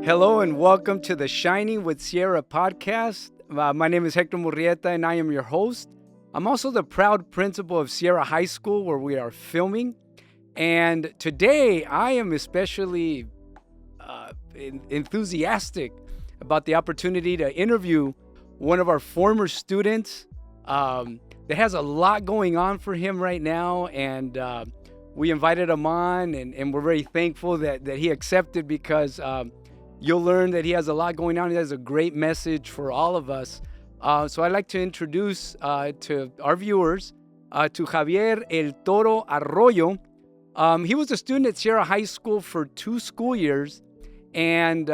Hello and welcome to the Shining with Sierra podcast. My name is Hector Murrieta and I am your host. I'm also the proud principal of Sierra High School where we are filming. And today I am especially enthusiastic about the opportunity to interview one of our former students that has a lot going on for him right now. And we invited him on and we're very thankful that he accepted because you'll learn that he has a lot going on. He has a great message for all of us. So I'd like to introduce to our viewers to Javier El Toro Arroyo. He was a student at Sierra High School for 2 school years, and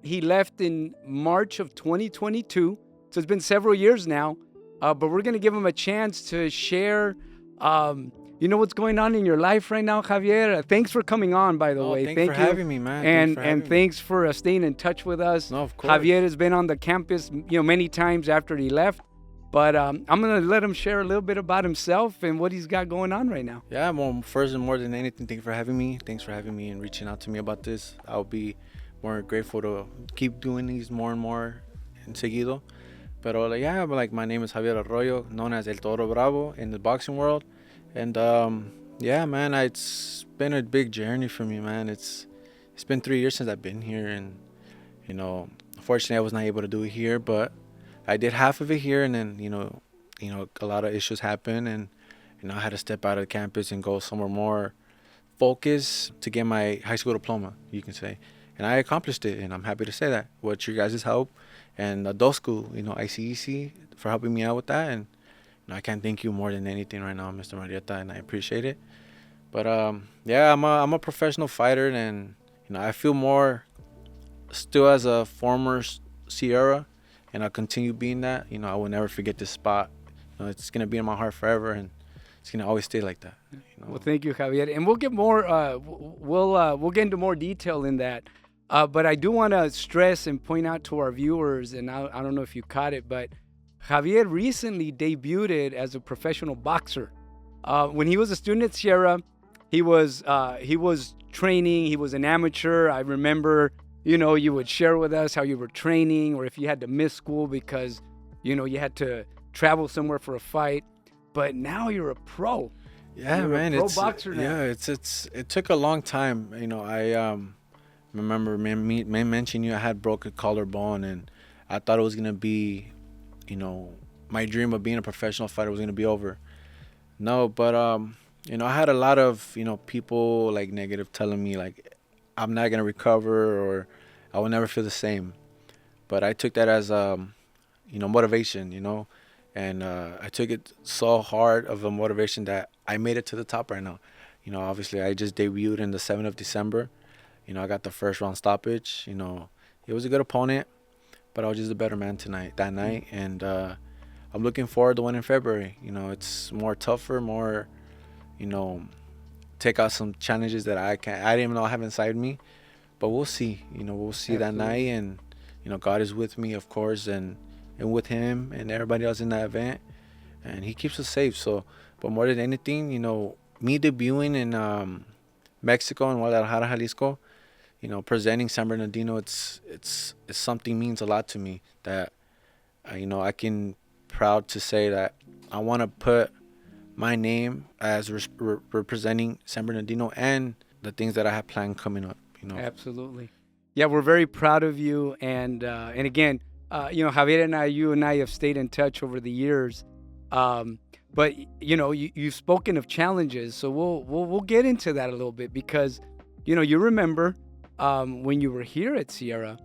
he left in March of 2022. So it's been several years now, but we're going to give him a chance to share what's going on in your life right now, Javier. Thanks for coming on, by the way. Thank you for having me, man. Thanks for staying in touch with us. No, of course. Javier has been on the campus, many times after he left. But I'm going to let him share a little bit about himself and what he's got going on right now. Yeah, well, first and more than anything, thank you for having me. Thanks for having me and reaching out to me about this. I'll be more grateful to keep doing these more and more en seguido. But my name is Javier Arroyo, known as El Toro Bravo in the boxing world. And man, it's been a big journey for me, man. It's been 3 years since I've been here, and unfortunately, I was not able to do it here, but I did half of it here, and then a lot of issues happened, and I had to step out of the campus and go somewhere more focused to get my high school diploma, you can say, and I accomplished it, and I'm happy to say that with your guys' help and adult school, ICEC for helping me out with that, and I can't thank you more than anything right now, Mr. Murrieta, and I appreciate it. But I'm a professional fighter, and I feel more still as a former Sierra, and I'll continue being that. I will never forget this spot. It's gonna be in my heart forever, and it's gonna always stay like that. Well, thank you, Javier, and we'll get more. We'll get into more detail in that. But I do want to stress and point out to our viewers, and I don't know if you caught it, but Javier recently debuted as a professional boxer. When he was a student at Sierra, he was training. He was an amateur. I remember, you would share with us how you were training, or if you had to miss school because, you had to travel somewhere for a fight. But now you're a pro. Yeah, you're man, a pro boxer now. Yeah, it took a long time. I remember me mentioning I had broken collarbone, and I thought it was gonna be, my dream of being a professional fighter was going to be over. No, but, I had a lot of, people like negative telling me like, I'm not going to recover or I will never feel the same. But I took that as, motivation, and I took it so hard of a motivation that I made it to the top right now. Obviously I just debuted in the 7th of December. I got the first round stoppage. It was a good opponent, but I was just a better man that night, and I'm looking forward to one in February. It's more tougher, more, take out some challenges that I didn't even know I have inside me, but we'll see. We'll see. Absolutely. That night, and God is with me, of course, and with him and everybody else in that event, and he keeps us safe. So, but more than anything, me debuting in Mexico and Guadalajara, Jalisco. Presenting San Bernardino, it's something means a lot to me that, I can proud to say that I want to put my name as representing San Bernardino and the things that I have planned coming up. Absolutely. Yeah, we're very proud of you. And again, Javier and you and I have stayed in touch over the years. But, you've spoken of challenges. So we'll get into that a little bit because, you remember when you were here at Sierra,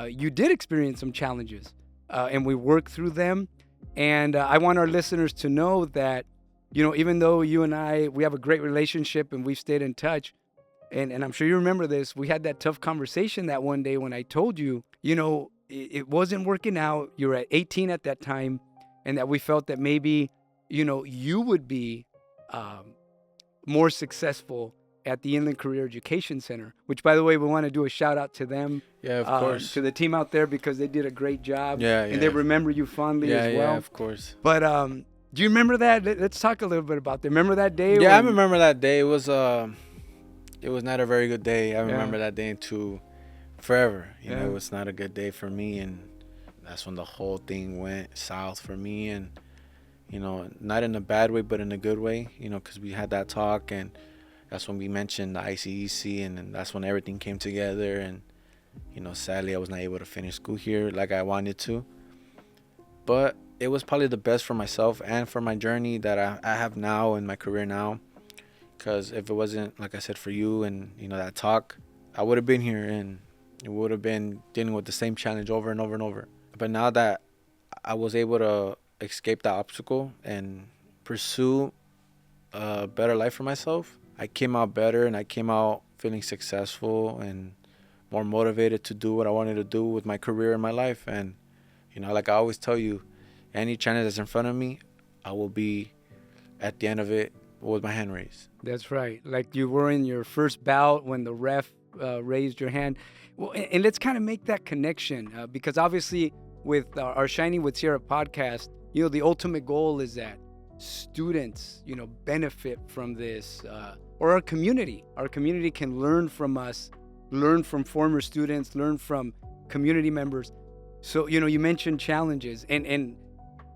you did experience some challenges, and we worked through them. And I want our listeners to know that, even though you and we have a great relationship and we've stayed in touch, and I'm sure you remember this, we had that tough conversation that one day when I told you, it wasn't working out. You were at 18 at that time, and that we felt that maybe, you would be more successful at the Inland Career Education Center, which, by the way, we want to do a shout out to them. Yeah, of course. To the team out there because they did a great job. Yeah. And they remember you fondly as well. Yeah, of course. But do you remember that? Let's talk a little bit about that. Remember that day? Yeah, I remember that day. It was not a very good day. I remember that day too. forever. Yeah. It was not a good day for me, and that's when the whole thing went south for me. And not in a bad way, but in a good way. Because we had that talk, and that's when we mentioned the ICEC, and then that's when everything came together. And sadly, I was not able to finish school here like I wanted to. But it was probably the best for myself and for my journey that I have now in my career now. Because if it wasn't, like I said, for you and that talk, I would have been here and it would have been dealing with the same challenge over and over and over. But now that I was able to escape that obstacle and pursue a better life for myself, I came out better and I came out feeling successful and more motivated to do what I wanted to do with my career and my life. And like I always tell you, any challenge that's in front of me, I will be at the end of it with my hand raised. That's right. Like you were in your first bout when the ref raised your hand. Well, and let's kind of make that connection because obviously with our Shining with Sierra podcast, the ultimate goal is that students, benefit from this, or our community. Our community can learn from us, learn from former students, learn from community members. So, you mentioned challenges and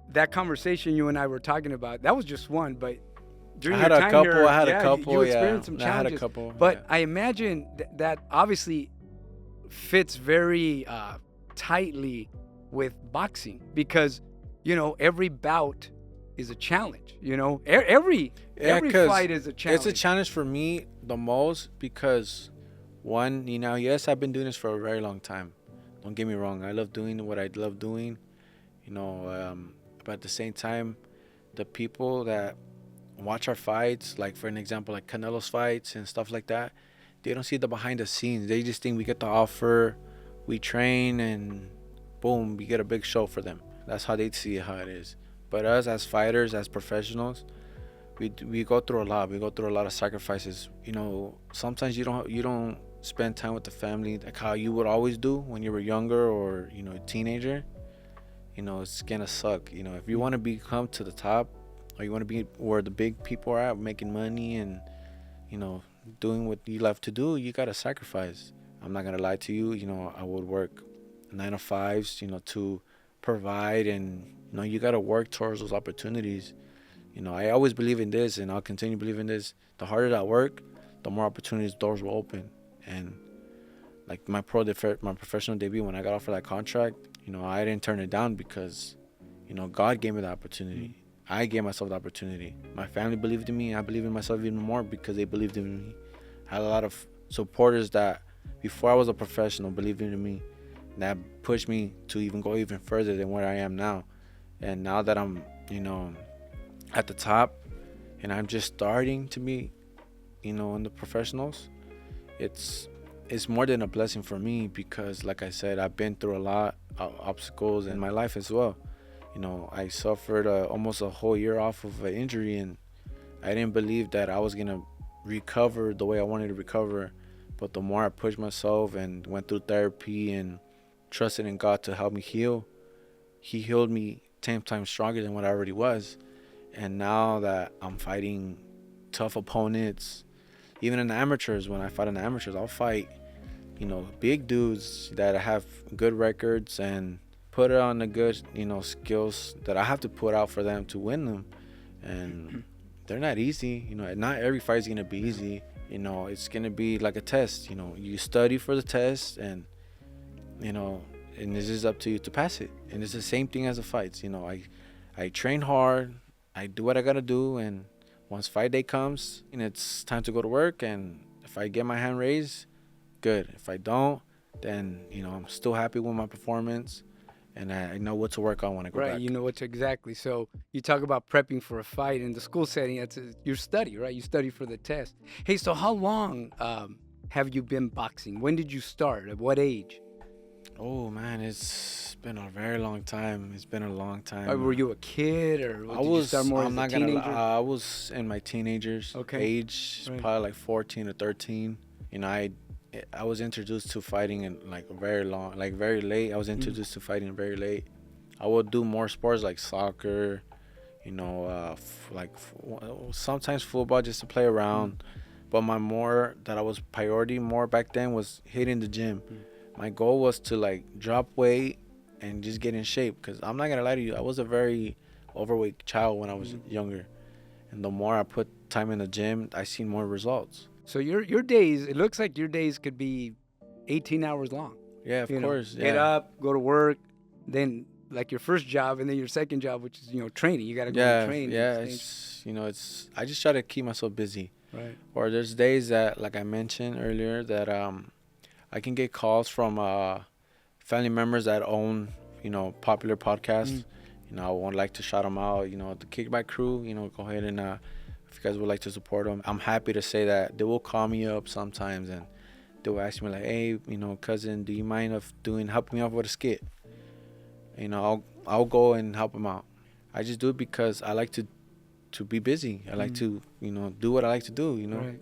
that conversation you and I were talking about, that was just one, but during your time here, I had a couple. You experienced some I had challenges. a couple. But yeah. I imagine that obviously fits very tightly with boxing because, every bout is a challenge. Every fight is a challenge. It's a challenge for me the most because, one, yes, I've been doing this for a very long time. Don't get me wrong. I love doing what I love doing, but at the same time, the people that watch our fights, like for an example, like Canelo's fights and stuff like that, they don't see the behind the scenes. They just think we get the offer, we train, and boom, we get a big show for them. That's how they see how it is. But us as fighters, as professionals, we go through a lot. We go through a lot of sacrifices. Sometimes you don't spend time with the family like how you would always do when you were younger or a teenager. It's gonna suck. If you want to become to the top, or you want to be where the big people are at, making money and doing what you love to do, you gotta sacrifice. I'm not gonna lie to you. I would work 9 to 5s, to provide, and you gotta work towards those opportunities. I always believe in this, and I'll continue believing this. The harder I work, the more opportunities doors will open. And like my professional debut, when I got offered that contract, I didn't turn it down because, God gave me the opportunity. I gave myself the opportunity. My family believed in me. I believe in myself even more because they believed in me. I had a lot of supporters that, before I was a professional, believed in me. That pushed me to even go even further than where I am now. And now that I'm, at the top, and I'm just starting to be, in the professionals, it's more than a blessing for me because, like I said, I've been through a lot of obstacles in my life as well. I suffered almost a whole year off of an injury, and I didn't believe that I was gonna recover the way I wanted to recover. But the more I pushed myself and went through therapy and trusted in God to help me heal, He healed me 10 times stronger than what I already was. And now that I'm fighting tough opponents, even in the amateurs, when I fight in the amateurs, I'll fight, big dudes that have good records and put it on the good, skills that I have to put out for them to win them. And they're not easy. Not every fight is going to be easy. It's going to be like a test. You study for the test and this is up to you to pass it. And it's the same thing as the fights. I train hard. I do what I got to do. And once fight day comes, it's time to go to work. And if I get my hand raised, good. If I don't, then, I'm still happy with my performance. And I know what to work on when I go back. Right, you know what to exactly. So you talk about prepping for a fight in the school setting. That's your study, right? You study for the test. Hey, so how long have you been boxing? When did you start? At what age? Oh man, it's been a very long time. It's been a long time. Were you a kid or did you start more as a teenager? I was in my teenagers age, right. Probably like 14 or 13. I was introduced to fighting in very late. I was introduced to fighting very late. I would do more sports like soccer, sometimes football just to play around. But my more that I was priority more back then was hitting the gym. My goal was to like drop weight and just get in shape. Cause I'm not gonna lie to you, I was a very overweight child when I was younger, and the more I put time in the gym, I seen more results. So your days, it looks like your days could be 18 hours long. Yeah, of course. Get Yeah. up, go to work, then like your first job, and then your second job, which is training. You got to go and Yeah, train. yeah. It's I just try to keep myself busy. Right. Or there's days that, like I mentioned earlier, that I can get calls from family members that own popular podcasts. I would like to shout them out. The Kickback Crew. Go ahead and if you guys would like to support them, I'm happy to say that they will call me up sometimes and they will ask me like, hey, cousin, do you mind of helping me out with a skit? I'll go and help them out. I just do it because I like to be busy. I like to do what I like to do. Right.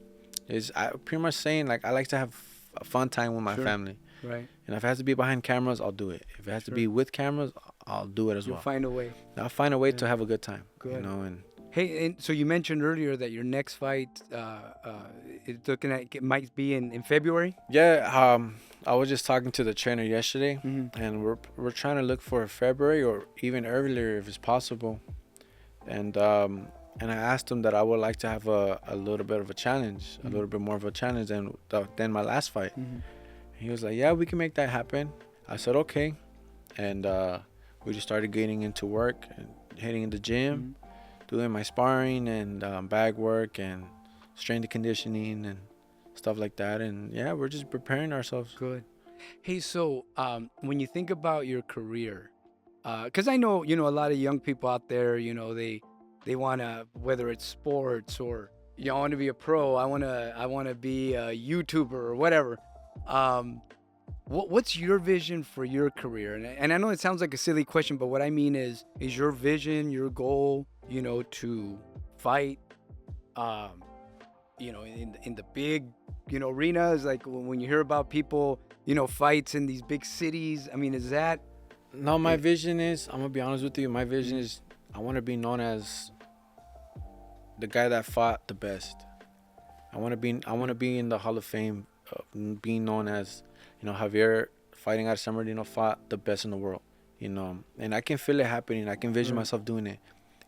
I pretty much saying like I like to have a fun time with my family. Right. And if it has to be behind cameras, I'll do it. If it has to be with cameras, I'll do it as well. You'll find a way. I'll find a way to have a good time. Good. And hey, and so you mentioned earlier that your next fight, it's looking at it might be in February. yeah, I was just talking to the trainer yesterday, and we're trying to look for February or even earlier if it's possible. And I asked him that I would like to have a little bit of a challenge, a little bit more of a challenge than my last fight. He was like, yeah, we can make that happen. I said, okay. And we just started getting into work and hitting the gym, doing my sparring and bag work and strength conditioning and stuff like that. And yeah, we're just preparing ourselves. Good. Hey, so when you think about your career, because I know, a lot of young people out there, they want to, whether it's sports or, I want to be a pro, I want to be a YouTuber or whatever. What's your vision for your career? And I know it sounds like a silly question, but what I mean is your vision, your goal, to fight, in the big, arenas, like when you hear about people, fights in these big cities. I mean, is that? No, my vision is, I'm gonna be honest with you. My vision is I want to be known as the guy that fought the best. I want to be in the Hall of Fame, being known as, Javier fighting out of San Bernardino fought the best in the world. And I can feel it happening. I can vision myself doing it.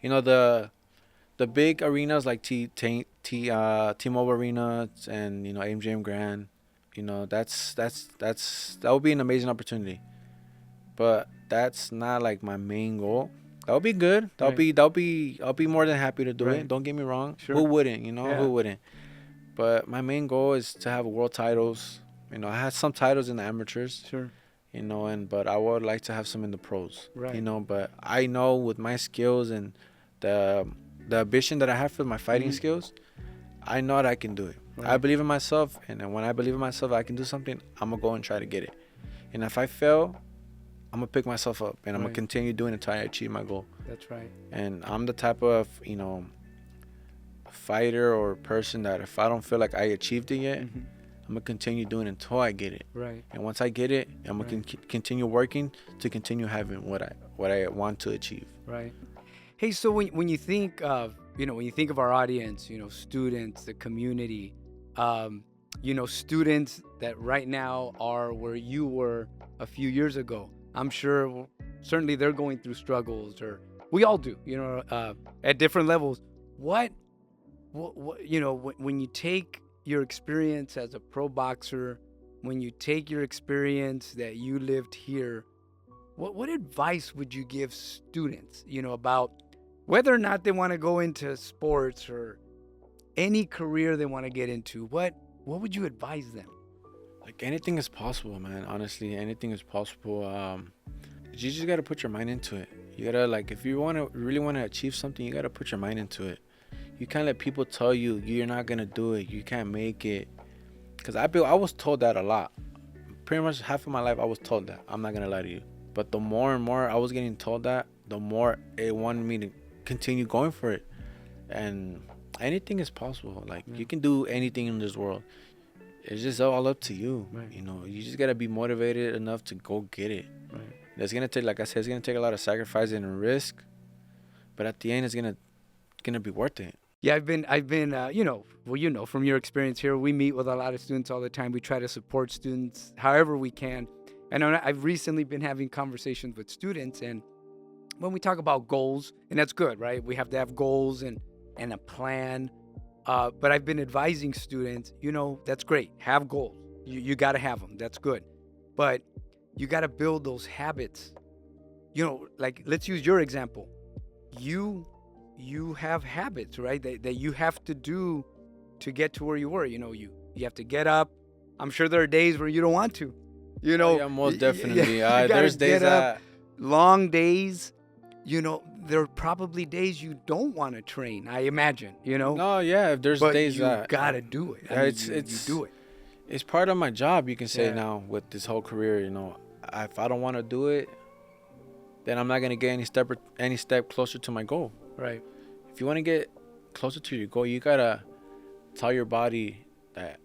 The big arenas like T-Mobile Arena and MGM Grand. That would be an amazing opportunity. But that's not like my main goal. That would be good. I'll be more than happy to do it. Don't get me wrong. Sure. Who wouldn't? Who wouldn't? But my main goal is to have world titles. I had some titles in the amateurs. Sure. But I would like to have some in the pros. Right. But I know with my skills and the ambition that I have for my fighting skills, I know that I can do it. Right. I believe in myself, and then when I believe in myself I can do something, I'm gonna go and try to get it. And if I fail, I'm gonna pick myself up and I'm gonna continue doing it until I achieve my goal. That's right. And I'm the type of fighter or person that if I don't feel like I achieved it yet, I'm gonna continue doing it until I get it. Right. And once I get it, I'm gonna continue working to continue having what I want to achieve. Right. Hey, so when you think of our audience, students, the community, students that right now are where you were a few years ago, I'm sure certainly they're going through struggles, or we all do, at different levels. What when you take your experience as a pro boxer, when you take your experience that you lived here, what advice would you give students, about whether or not they want to go into sports or any career they want to get into? What would you advise them? Like anything is possible, man. Honestly, anything is possible. You just gotta put your mind into it. You gotta if you really want to achieve something, you gotta put your mind into it. You can't let people tell you you're not gonna do it, you can't make it. Cause I was told that a lot. Pretty much half of my life I was told that. I'm not gonna lie to you. But the more and more I was getting told that, the more it wanted me to continue going for it. And anything is possible. You can do anything in this world. It's just all up to you. Right. You just gotta be motivated enough to go get it. Right. It's gonna take, like I said, it's gonna take a lot of sacrifice and risk, but at the end, it's gonna be worth it. Yeah, I've been, from your experience here, we meet with a lot of students all the time. We try to support students however we can. And I've recently been having conversations with students, and when we talk about goals, and that's good, right? We have to have goals and a plan. But I've been advising students, that's great. Have goals. You got to have them. That's good. But you got to build those habits. Like let's use your example. You have habits, right? That you have to do to get to where you were. You have to get up. I'm sure there are days where you don't want to. Oh, yeah, most definitely. You gotta There's days get up. that Long days. There are probably days you don't want to train. I imagine. no, yeah. If there's But days you that gotta do it. I yeah, mean, it's you it's do it. it's part of my job. You can say Yeah. now with this whole career. If I don't want to do it, then I'm not gonna get any step closer to my goal. Right. If you want to get closer to your goal, you gotta tell your body that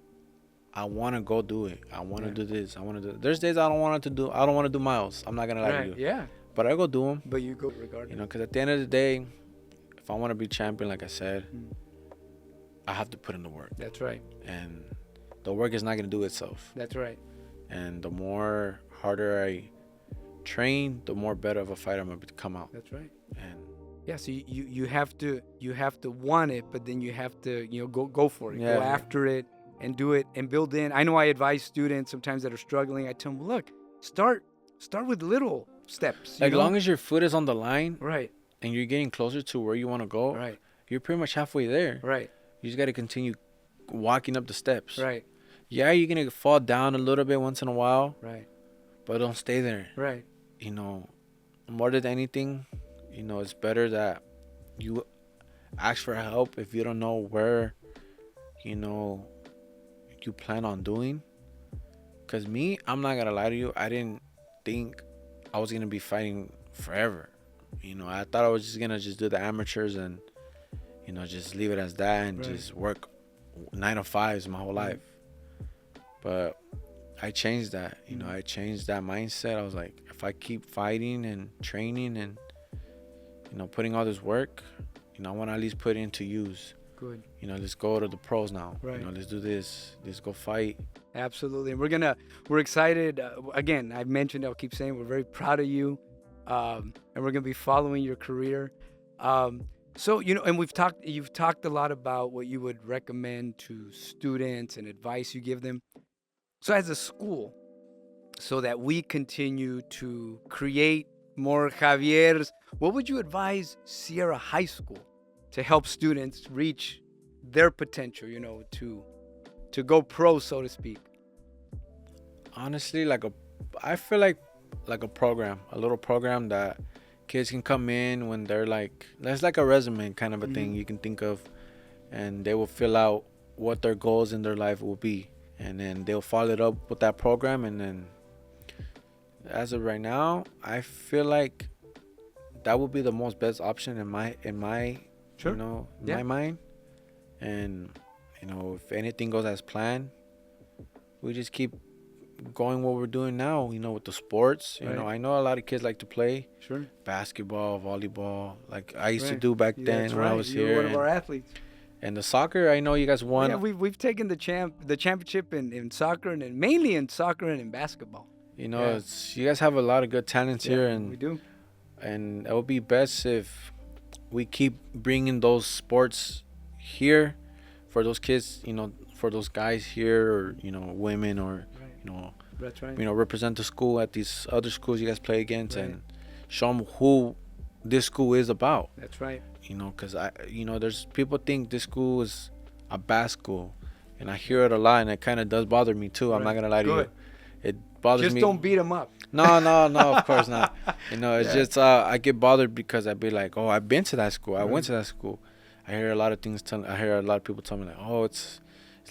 I want to go do it. I want to Yeah. do this. I want to do. There's days I don't want to do. I don't want to do miles. I'm not gonna lie to Right. you. Yeah. But I go do them. But you go regardless. Because at the end of the day, if I want to be champion, like I said, Mm. I have to put in the work, That's right. and the work is not gonna do itself. That's right. And the more harder I train, the more better of a fighter I'm gonna come out. That's right. And Yeah. So you have to want it, but then you have to go for it. Yeah. Go after it and do it and build in. I know I advise students sometimes that are struggling. I tell them, look, start with little steps. as long as your foot is on the line Right. and you're getting closer to where you want to go, Right. you're pretty much halfway there. Right. You just got to continue walking up the steps. Right. Yeah, you're going to fall down a little bit once in a while, Right. but don't stay there. Right. More than anything, it's better that you ask for help if you don't know where, you plan on doing. Because I'm not going to lie to you, I didn't think I was going to be fighting forever. I thought I was just going to just do the amateurs and, just leave it as that and Right. just work 9 to 5s my whole life. But I changed that. I changed that mindset. I was like, if I keep fighting and training and, putting all this work, I want to at least put it into use. Good. Let's go to the pros now. Right. Let's do this. Let's go fight. Absolutely. And we're excited. Again, I've mentioned, I'll keep saying, we're very proud of you. And we're going to be following your career. So, and you've talked a lot about what you would recommend to students and advice you give them. So as a school, so that we continue to create more Javiers, what would you advise Sierra High School to help students reach their potential, to go pro, so to speak? Honestly, I feel like a little program that kids can come in when they're that's like a resume kind of a thing you can think of, and they will fill out what their goals in their life will be, and then they'll follow it up with that program. And then as of right now, I feel like that would be the most best option in my Sure. my mind. And if anything goes as planned, we just keep going what we're doing now, with the sports. Right. I know a lot of kids like to play Sure. basketball, volleyball, like I used to Right. do back Yeah, then that's when I right. was You're here. one of our athletes. And the soccer, I know you guys won. Yeah, we've taken the championship in soccer and mainly in soccer and in basketball. Yeah. You guys have a lot of good talents here, we and do. it would be best if we keep bringing those sports here for those kids, for those guys here, or women, or Right. That's right. represent the school at these other schools you guys play against, Right. and show them who this school is about. That's right. Because there's people think this school is a bad school, and I hear it a lot, and it kind of does bother me too. I'm not Right. gonna lie to Good. you, it bothers Just me. don't beat them up. No, of course not. It's Yeah. just I get bothered because I'd be like, oh, I've been to that school. I went to that school. I hear a lot of things. I hear a lot of people tell me like, oh, it's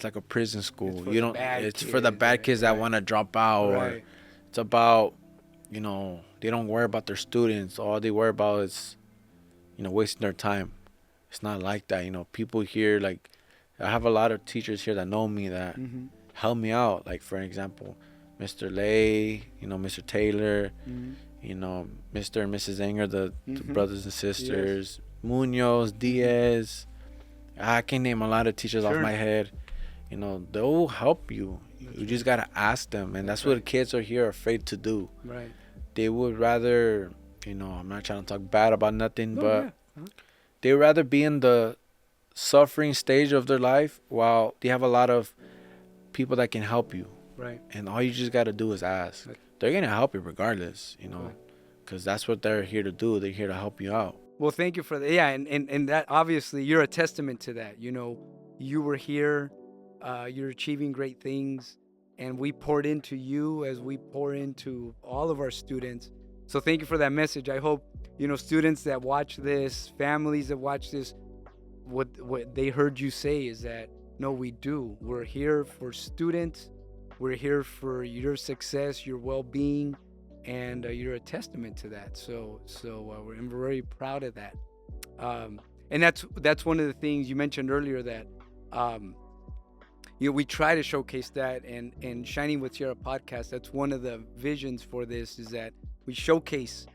like a prison school. It's for You the don't. bad It's for the kids, bad right, kids that right. want to drop out, or Right. it's about, they don't worry about their students. All they worry about is, wasting their time. It's not like that. People here, like, I have a lot of teachers here that know me that Mm-hmm. help me out. Like, for example, Mr. Lay, Mr. Taylor, Mm-hmm. Mr. and Mrs. Anger, the Mhm. brothers and sisters, Munoz, Diaz, I can name a lot of teachers off Sure. my head. You know, they'll help you. You just gotta ask them, and that's what kids are here afraid to do. Right. They would rather, you know, I'm not trying to talk bad about nothing, No, but yeah. Uh-huh. they would rather be in the suffering stage of their life while they have a lot of people that can help you. Right. And all you just gotta do is ask. Right. They're gonna help you regardless, you know, Right. because that's what they're here to do. They're here to help you out. Well, thank you for that. Yeah, and that obviously you're a testament to that. You know, you were here, you're achieving great things, and we poured into you as we pour into all of our students. So thank you for that message. I hope, you know, students that watch this, families that watch this, what they heard you say is that no, we do. We're here for students. We're here for your success, your well-being, and you're a testament to that. So we're very proud of that. And that's one of the things you mentioned earlier that you know, we try to showcase that, and Shining with Sierra podcast. That's one of the visions for this, is that we showcase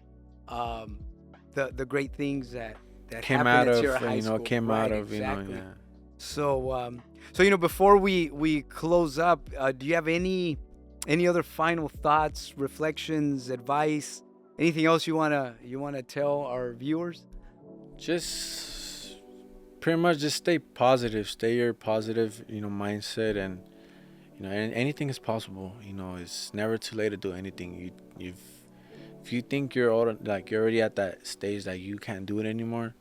the great things that Came happen out at of, Sierra High you know, School. came Right, out of, exactly. you know, yeah. So you know, before we close up, do you have any other final thoughts, reflections, advice, anything else you wanna tell our viewers? Just pretty much just stay positive, stay your positive, you know, mindset, and you know, anything is possible. You know, it's never too late to do anything. If you think you're already at that stage that you can't do it anymore,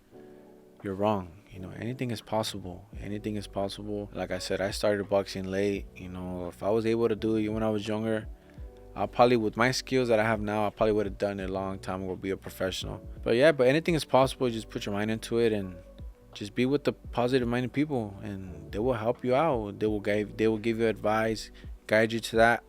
you're wrong. You know, anything is possible. Anything is possible. Like I said, I started boxing late. You know, if I was able to do it when I was younger, I probably, with my skills that I have now, I probably would have done it a long time ago, be a professional. But yeah, but anything is possible. Just put your mind into it and just be with the positive-minded people, and they will help you out. They will give you advice, guide you to that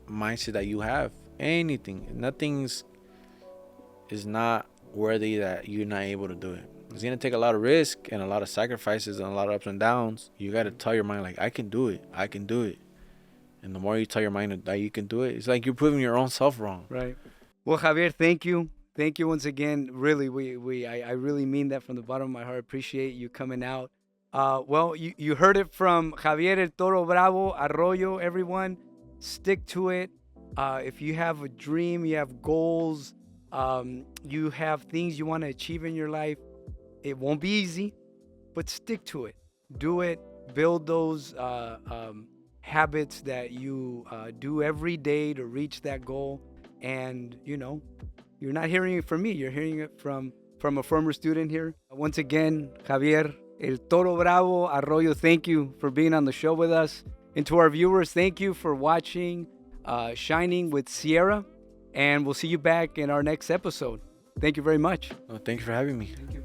mindset that you have. Nothing is not worthy that you're not able to do it. It's gonna take a lot of risk and a lot of sacrifices and a lot of ups and downs. You gotta tell your mind, like, I can do it. And the more you tell your mind that you can do it, it's like you're proving your own self wrong. Right. Well, Javier, thank you once again. Really, I really mean that from the bottom of my heart. Appreciate you coming out. Well, you heard it from Javier el Toro Bravo, Arroyo. Everyone, stick to it. If you have a dream, you have goals, you have things you want to achieve in your life, it won't be easy, but stick to it. Do it. Build those habits that you do every day to reach that goal. And, you know, you're not hearing it from me. You're hearing it from a former student here. Once again, Javier el Toro Bravo, Arroyo, thank you for being on the show with us. And to our viewers, thank you for watching Shining with Sierra. And we'll see you back in our next episode. Thank you very much. Thank you for having me. Thank you.